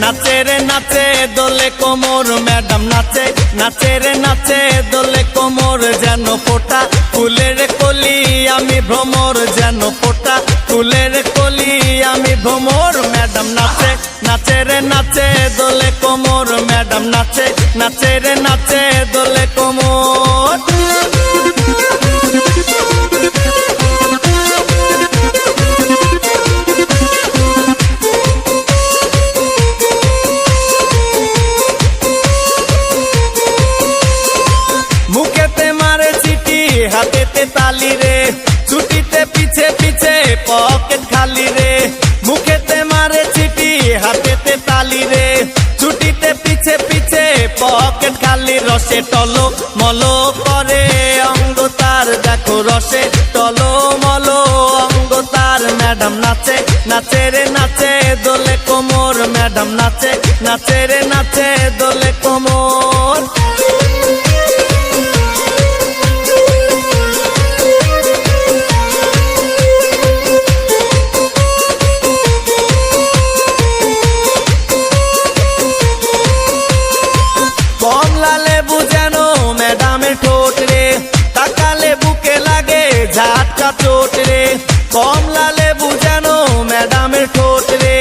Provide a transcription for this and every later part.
নাচে রে নাচে দোলে কোমর ম্যাডাম নাচে, নাচে রে নাচে দোলে কোমর যেন ফোটা ফুলের কলি আমি ভ্রমর, যেন ফোটা ফুলের কলি আমি ভ্রমর। ম্যাডাম নাচে, নাচে রে নাচে দোলে কোমর ম্যাডাম নাচে, নাচে রে নাচে দোলে কোমর। মুখেতে মারে চিঠি হাতেতে তালি রে, ছুটিতে পিছে পিছে পকেট খালি রে। মুখেতে মারে চিঠি হাতেতে তালি রে, ছুটিতে পিছে পিছে পকেট খালি। রসে টলো মলো করে অঙ্গ তার, দেখো রসে টলো মলো অঙ্গ তার। ম্যাডাম নাচে, নাচে রে নাচে দোলে কোমর ম্যাডাম নাচে, নাচে রে নাচে দোলে কোমর। কমলা লেবু যেন ম্যাডামের ঠোঁট রে, তাকালে বুকে লাগে ঝাটকা চোট রে। কমলা লেবু যেন ম্যাডামের ঠোঁট রে,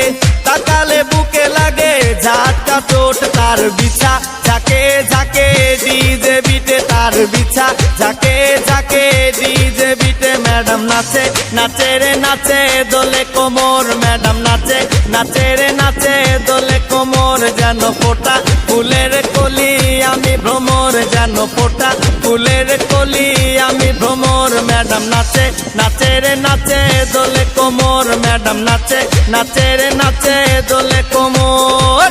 তাকালে বুকে লাগে ঝাটকা চোট। তার বিছা ঝাঁকে ঝাঁকে ডিজে বিটে, তার বিছা ঝাঁকে ঝাঁকে ডিজে বিটে। ম্যাডাম নাচে, নাচে রে নাচে দোলে কোমর ম্যাডাম নাচে, নাচে রে নাচে দোলে কোমর। যেন ফোটা ফুলের কলি আমি ভ্রমর, যেন ফোটা ফুলের কলি আমি ভ্রমর। ম্যাডাম নাচে, নাচে রে নাচে দোলে কোমর ম্যাডাম নাচে, নাচে রে নাচে দোলে কোমর।